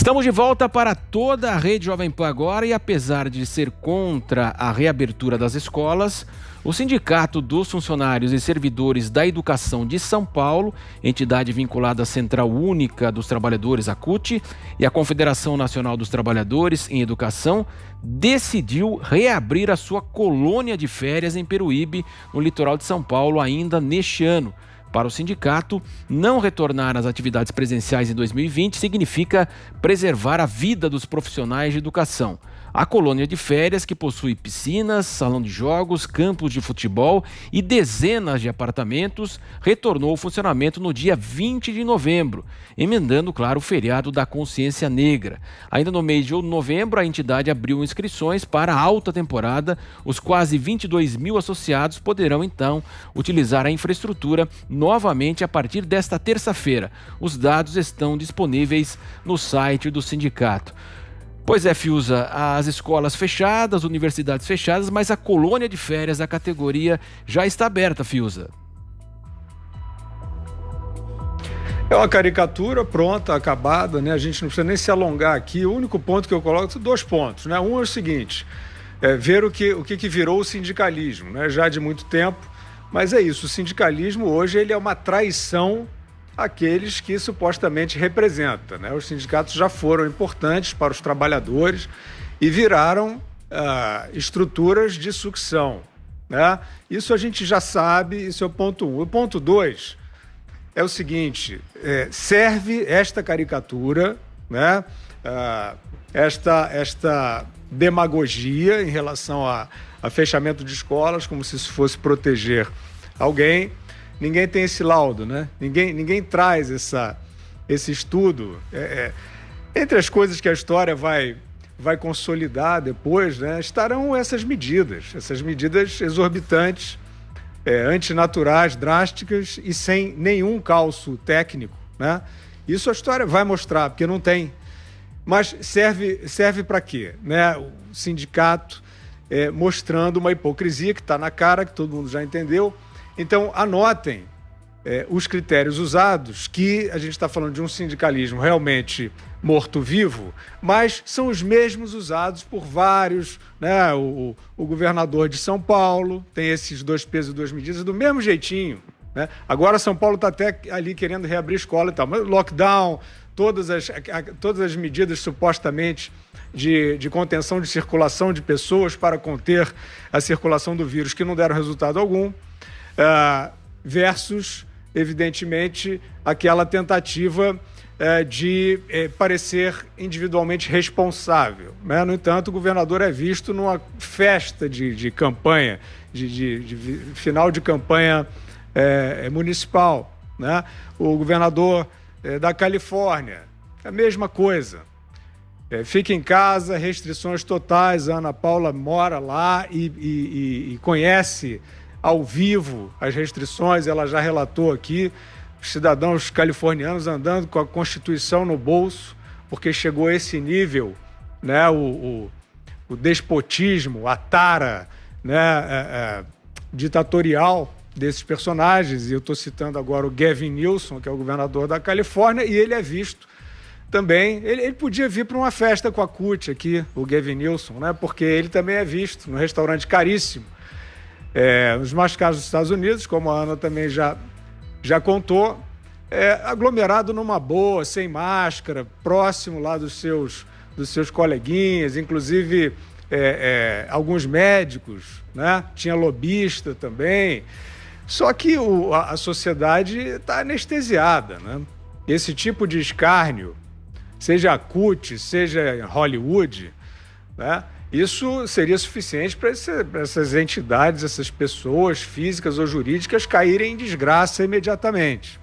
Estamos de volta para toda a Rede Jovem Pan agora e apesar de ser contra a reabertura das escolas, o Sindicato dos Funcionários e Servidores da Educação de São Paulo, entidade vinculada à Central Única dos Trabalhadores, a CUT, e a Confederação Nacional dos Trabalhadores em Educação, decidiu reabrir a sua colônia de férias em Peruíbe, no litoral de São Paulo, ainda neste ano. Para o sindicato, não retornar às atividades presenciais em 2020 significa preservar a vida dos profissionais de educação. A colônia de férias, que possui piscinas, salão de jogos, campos de futebol e dezenas de apartamentos, retornou ao funcionamento no dia 20 de novembro, emendando, claro, o feriado da Consciência Negra. Ainda no mês de novembro, a entidade abriu inscrições para a alta temporada. Os quase 22 mil associados poderão, então, utilizar a infraestrutura novamente a partir desta terça-feira. Os dados estão disponíveis no site do sindicato. Pois é, Fiuza, as escolas fechadas, universidades fechadas, mas a colônia de férias da categoria já está aberta, Fiuza. É uma caricatura pronta, acabada, né? A gente não precisa nem se alongar aqui. O único ponto que eu coloco são 2 pontos, né? Um é o seguinte, ver o que virou o sindicalismo, né? Já de muito tempo, mas é isso, o sindicalismo hoje ele é uma traição àqueles que supostamente representa, né? Os sindicatos já foram importantes para os trabalhadores e viraram estruturas de sucção, né? Isso a gente já sabe, isso é o ponto 1. O ponto 2 é o seguinte, serve esta caricatura, né? Esta demagogia em relação a fechamento de escolas, como se isso fosse proteger alguém. Ninguém tem esse laudo, né? Ninguém traz esse estudo. Entre as coisas que a história vai consolidar depois, né, estarão essas medidas exorbitantes, antinaturais, drásticas e sem nenhum calço técnico, né? Isso a história vai mostrar, porque não tem. Mas serve para quê? Né? O sindicato mostrando uma hipocrisia que está na cara, que todo mundo já entendeu. Então, anotem os critérios usados, que a gente está falando de um sindicalismo realmente morto-vivo, mas são os mesmos usados por vários, né? O governador de São Paulo tem esses 2 pesos e 2 medidas do mesmo jeitinho, né? Agora São Paulo está até ali querendo reabrir escola e tal, mas lockdown, todas as medidas supostamente de contenção de circulação de pessoas para conter a circulação do vírus que não deram resultado algum, versus, evidentemente, aquela tentativa de parecer individualmente responsável, né? No entanto, o governador é visto numa festa de campanha, de final de campanha municipal, né? O governador da Califórnia, a mesma coisa. Fica em casa, restrições totais. A Ana Paula mora lá e conhece ao vivo as restrições, ela já relatou aqui, os cidadãos californianos andando com a Constituição no bolso, porque chegou a esse nível, né, o despotismo, a tara, né, ditatorial desses personagens, e eu estou citando agora o Gavin Newsom, que é o governador da Califórnia, e ele é visto também, ele podia vir para uma festa com a CUT aqui, o Gavin Newsom, né, porque ele também é visto num restaurante caríssimo, nos mais caros dos Estados Unidos, como a Ana também já contou, aglomerado numa boa, sem máscara, próximo lá dos seus coleguinhas, inclusive alguns médicos, né? Tinha lobista também. Só que a sociedade está anestesiada, né? Esse tipo de escárnio, seja a CUT, seja Hollywood, né? Isso seria suficiente para essas entidades, essas pessoas físicas ou jurídicas caírem em desgraça imediatamente.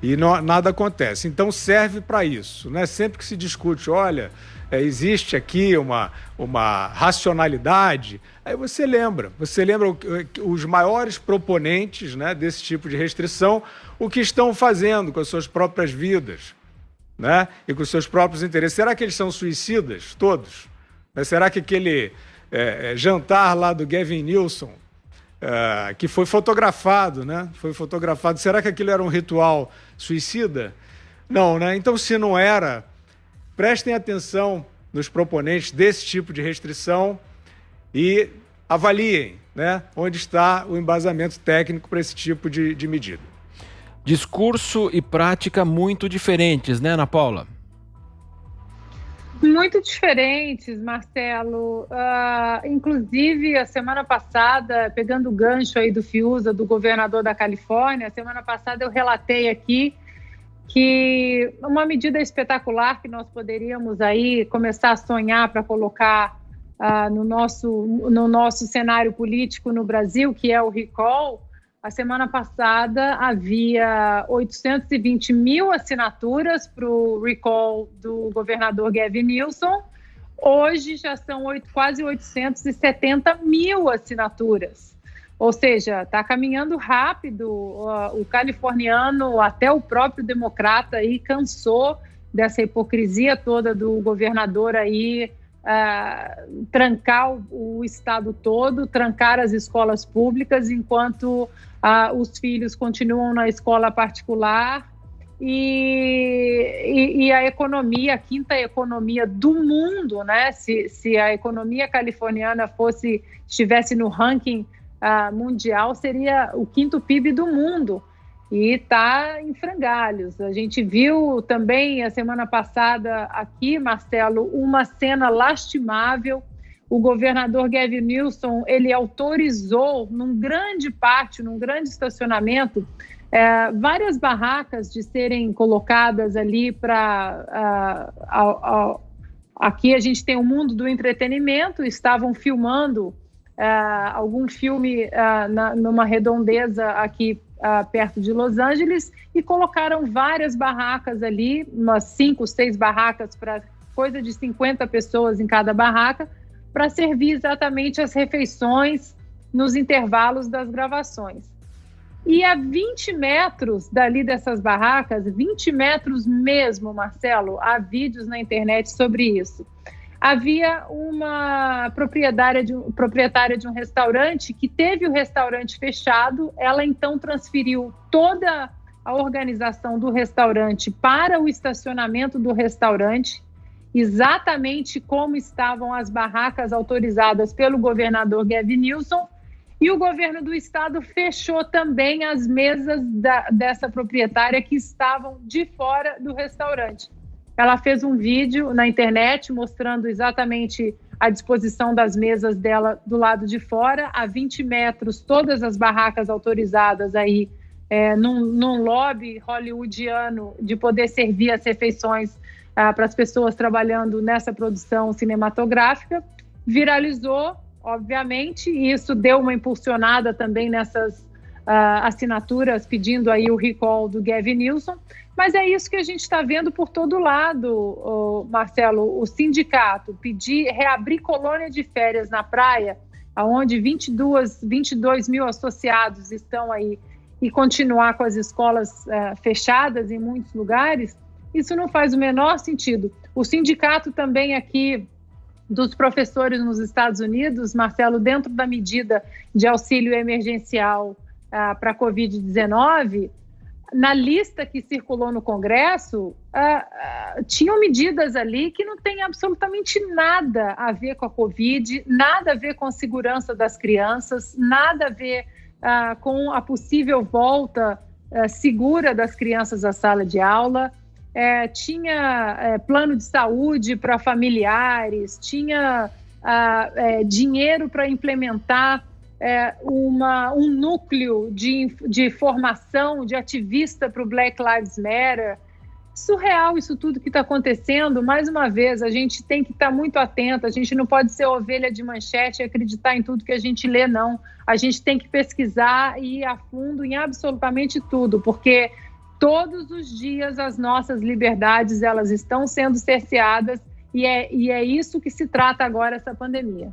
E nada acontece. Então serve para isso, né? Sempre que se discute, olha, existe aqui uma racionalidade, aí você lembra os maiores proponentes, né, desse tipo de restrição, o que estão fazendo com as suas próprias vidas, né? E com os seus próprios interesses. Será que eles são suicidas, todos? Será que aquele jantar lá do Gavin Newsom, que foi fotografado, né? Será que aquilo era um ritual suicida? Não, né? Então, se não era, prestem atenção nos proponentes desse tipo de restrição e avaliem, né, onde está o embasamento técnico para esse tipo de medida. Discurso e prática muito diferentes, né, Ana Paula? Muito diferentes, Marcelo. Inclusive, a semana passada, pegando o gancho aí do Fiuza, do governador da Califórnia, a semana passada eu relatei aqui que uma medida espetacular que nós poderíamos aí começar a sonhar para colocar no nosso cenário político no Brasil, que é o recall. A semana passada havia 820 mil assinaturas para o recall do governador Gavin Newsom. Hoje já são quase 870 mil assinaturas. Ou seja, está caminhando rápido. O californiano, até o próprio democrata, aí, cansou dessa hipocrisia toda do governador aí, trancar o estado todo, trancar as escolas públicas, enquanto os filhos continuam na escola particular e a economia, a quinta economia do mundo, né? Se a economia californiana estivesse no ranking mundial, seria o quinto PIB do mundo e está em frangalhos. A gente viu também a semana passada aqui, Marcelo, uma cena lastimável. O governador Gavin Newsom, ele autorizou num grande pátio, num grande estacionamento, várias barracas de serem colocadas ali para... Aqui a gente tem o mundo do entretenimento, estavam filmando algum filme numa redondeza aqui perto de Los Angeles e colocaram várias barracas ali, umas 5, 6 barracas para coisa de 50 pessoas em cada barraca, para servir exatamente as refeições nos intervalos das gravações. E a 20 metros dali dessas barracas, 20 metros mesmo, Marcelo, há vídeos na internet sobre isso. Havia uma proprietária de um restaurante que teve o restaurante fechado, ela então transferiu toda a organização do restaurante para o estacionamento do restaurante, exatamente como estavam as barracas autorizadas pelo governador Gavin Newsom, e o governo do estado fechou também as mesas dessa proprietária que estavam de fora do restaurante. Ela fez um vídeo na internet mostrando exatamente a disposição das mesas dela do lado de fora, a 20 metros, todas as barracas autorizadas aí num lobby hollywoodiano de poder servir as refeições para as pessoas trabalhando nessa produção cinematográfica. Viralizou, obviamente, e isso deu uma impulsionada também nessas assinaturas pedindo aí o recall do Gavin Newsom. Mas é isso que a gente está vendo por todo lado, Marcelo. O sindicato reabrir colônia de férias na praia, onde 22 mil associados estão aí, e continuar com as escolas fechadas em muitos lugares, isso não faz o menor sentido. O sindicato também aqui dos professores nos Estados Unidos, Marcelo, dentro da medida de auxílio emergencial para a Covid-19, na lista que circulou no Congresso, tinham medidas ali que não têm absolutamente nada a ver com a Covid, nada a ver com a segurança das crianças, nada a ver com a possível volta segura das crianças à sala de aula. Tinha plano de saúde para familiares, tinha dinheiro para implementar um núcleo de formação de ativista para o Black Lives Matter. Surreal isso tudo que está acontecendo. Mais uma vez, a gente tem que estar muito atento, a gente não pode ser ovelha de manchete e acreditar em tudo que a gente lê, não. A gente tem que pesquisar e ir a fundo em absolutamente tudo, porque todos os dias as nossas liberdades elas estão sendo cerceadas e é isso que se trata agora essa pandemia.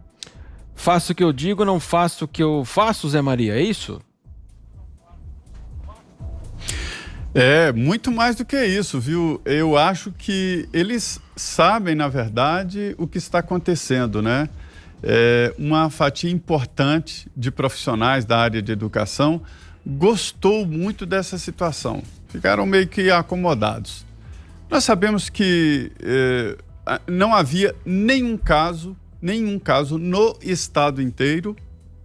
Faço o que eu digo, não faço o que eu faço, Zé Maria, é isso? Muito mais do que isso, viu? Eu acho que eles sabem, na verdade, o que está acontecendo, né? Uma fatia importante de profissionais da área de educação gostou muito dessa situação. Ficaram meio que acomodados. Nós sabemos que não havia nenhum caso no estado inteiro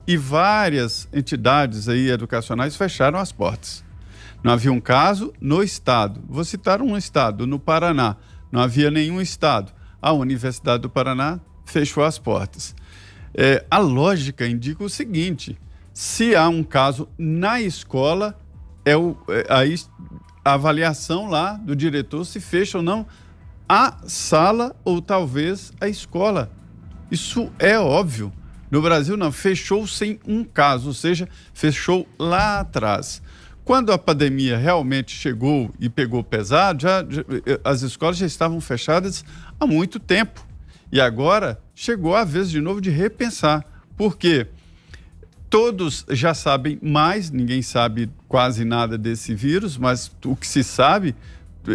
e várias entidades aí educacionais fecharam as portas. Não havia um caso no estado. Vou citar um estado, no Paraná. Não havia nenhum estado. A Universidade do Paraná fechou as portas. A lógica indica o seguinte: se há um caso na escola, aí a avaliação lá do diretor se fecha ou não a sala ou talvez a escola. Isso é óbvio. No Brasil não, fechou sem um caso, ou seja, fechou lá atrás. Quando a pandemia realmente chegou e pegou pesado, as escolas já estavam fechadas há muito tempo. E agora chegou a vez de novo de repensar. Por quê? Todos já sabem mais, ninguém sabe quase nada desse vírus, mas o que se sabe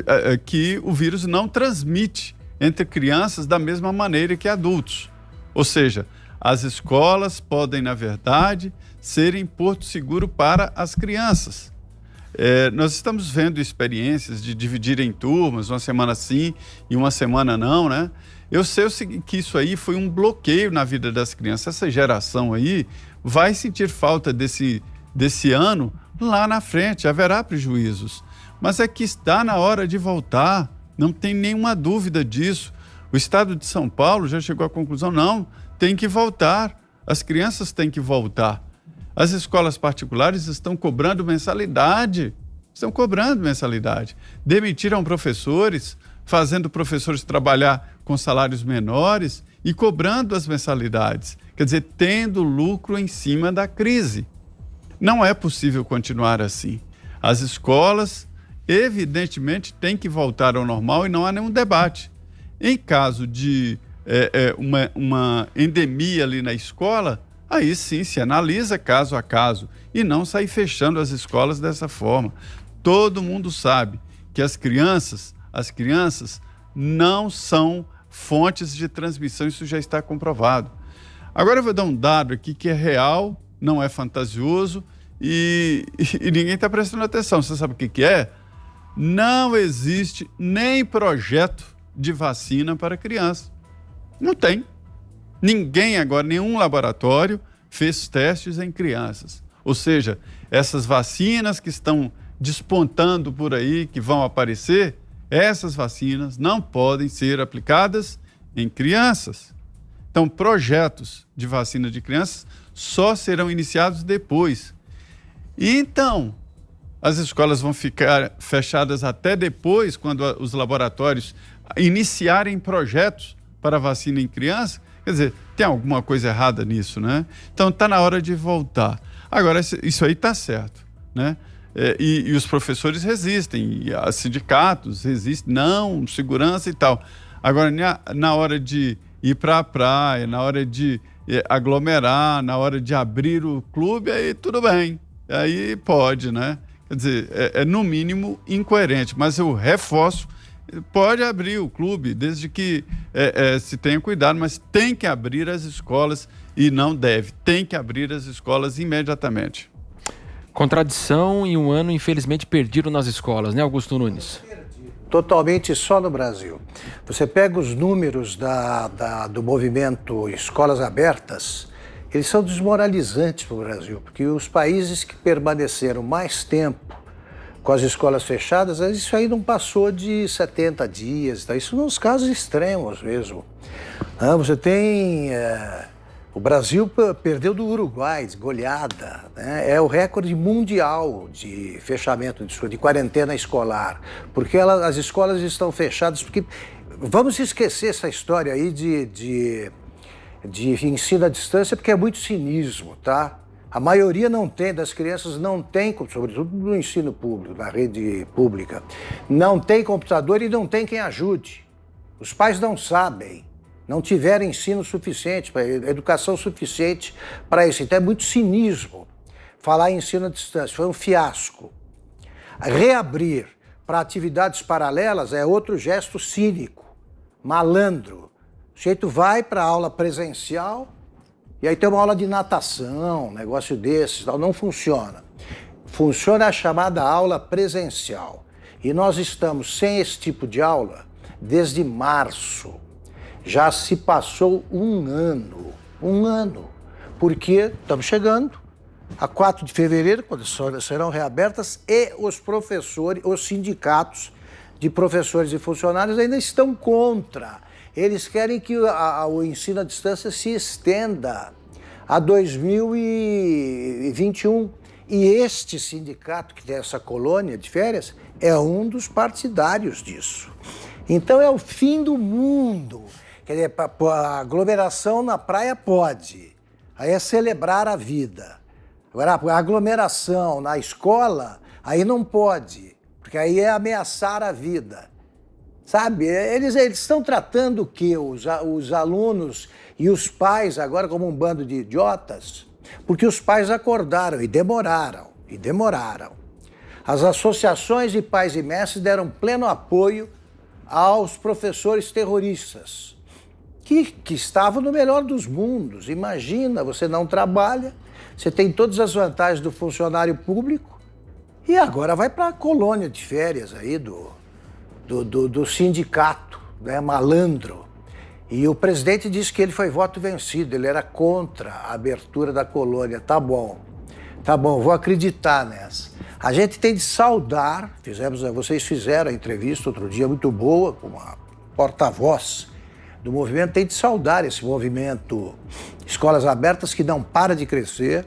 é que o vírus não transmite entre crianças da mesma maneira que adultos. Ou seja, as escolas podem, na verdade, serem porto seguro para as crianças. Nós estamos vendo experiências de dividir em turmas, uma semana sim e uma semana não, né? Eu sei que isso aí foi um bloqueio na vida das crianças. Essa geração aí vai sentir falta desse ano lá na frente, haverá prejuízos. Mas é que está na hora de voltar, não tem nenhuma dúvida disso. O estado de São Paulo já chegou à conclusão, não, tem que voltar, as crianças têm que voltar. As escolas particulares estão cobrando mensalidade, demitiram professores, fazendo professores trabalhar com salários menores e cobrando as mensalidades, quer dizer, tendo lucro em cima da crise. Não é possível continuar assim. As escolas, evidentemente, têm que voltar ao normal e não há nenhum debate. Em caso de uma endemia ali na escola, aí sim se analisa caso a caso e não sair fechando as escolas dessa forma. Todo mundo sabe que as crianças não são fontes de transmissão, isso já está comprovado. Agora eu vou dar um dado aqui que é real, não é fantasioso e ninguém está prestando atenção. Você sabe o que é? Não existe nem projeto de vacina para criança. Não tem. Ninguém agora, nenhum laboratório fez testes em crianças. Ou seja, essas vacinas que estão despontando por aí, que vão aparecer, essas vacinas não podem ser aplicadas em crianças. Então, projetos de vacina de crianças só serão iniciados depois. E então, as escolas vão ficar fechadas até depois, quando os laboratórios iniciarem projetos para vacina em criança. Quer dizer, tem alguma coisa errada nisso, né? Então, está na hora de voltar. Agora, isso aí está certo, né? E os professores resistem, e os sindicatos resistem, não, segurança e tal. Agora, na hora de ir para a praia, na hora de aglomerar, na hora de abrir o clube, aí tudo bem, aí pode, né? Quer dizer, é no mínimo incoerente, mas eu reforço, pode abrir o clube, desde que se tenha cuidado, mas tem que abrir as escolas e não deve, tem que abrir as escolas imediatamente. Contradição e um ano, infelizmente, perdido nas escolas, né, Augusto Nunes? Totalmente só no Brasil. Você pega os números do movimento Escolas Abertas, eles são desmoralizantes para o Brasil, porque os países que permaneceram mais tempo com as escolas fechadas, isso aí não passou de 70 dias, tá? Isso nos casos extremos mesmo. Você tem... O Brasil perdeu do Uruguai, de goleada, né? É o recorde mundial de fechamento de quarentena escolar, porque as escolas estão fechadas, porque vamos esquecer essa história aí de ensino à distância, porque é muito cinismo, tá? A maioria das crianças não tem, sobretudo no ensino público, na rede pública, não tem computador e não tem quem ajude. Os pais não sabem. Não tiveram ensino suficiente, educação suficiente para isso. Então é muito cinismo falar em ensino à distância, foi um fiasco. Reabrir para atividades paralelas é outro gesto cínico, malandro. O sujeito vai para a aula presencial e aí tem uma aula de natação, um negócio desses, não funciona. Funciona a chamada aula presencial. E nós estamos sem esse tipo de aula desde março. Já se passou um ano, porque estamos chegando a 4 de fevereiro, quando serão reabertas, e os professores, os sindicatos de professores e funcionários ainda estão contra. Eles querem que o ensino à distância se estenda a 2021. E este sindicato, que tem essa colônia de férias, é um dos partidários disso. Então é o fim do mundo. Quer dizer, a aglomeração na praia pode, aí é celebrar a vida. Agora, a aglomeração na escola, aí não pode, porque aí é ameaçar a vida. Sabe, eles estão tratando o quê? Os alunos e os pais agora como um bando de idiotas, porque os pais acordaram e demoraram. As associações de pais e mestres deram pleno apoio aos professores terroristas, que estavam no melhor dos mundos. Imagina, você não trabalha, você tem todas as vantagens do funcionário público e agora vai para a colônia de férias aí do sindicato, né, malandro. E o presidente disse que ele foi voto vencido, ele era contra a abertura da colônia. Tá bom, vou acreditar nessa. A gente tem de saudar, vocês fizeram a entrevista outro dia muito boa com a porta-voz do movimento, tem de saudar esse movimento Escolas Abertas, que não para de crescer,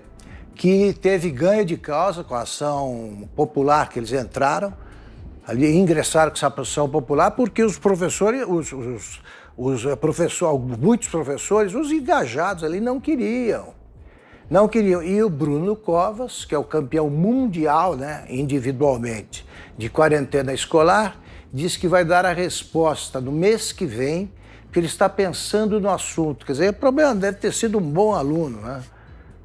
que teve ganho de causa com a ação popular que eles entraram, ali ingressaram com essa ação popular, porque os professores, muitos professores, os engajados ali não queriam. E o Bruno Covas, que é o campeão mundial, né, individualmente, de quarentena escolar, diz que vai dar a resposta no mês que vem, porque ele está pensando no assunto. Quer dizer, o problema deve ter sido um bom aluno, né,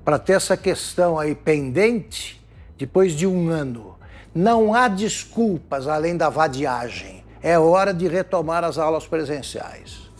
para ter essa questão aí pendente depois de um ano. Não há desculpas além da vadiagem. É hora de retomar as aulas presenciais.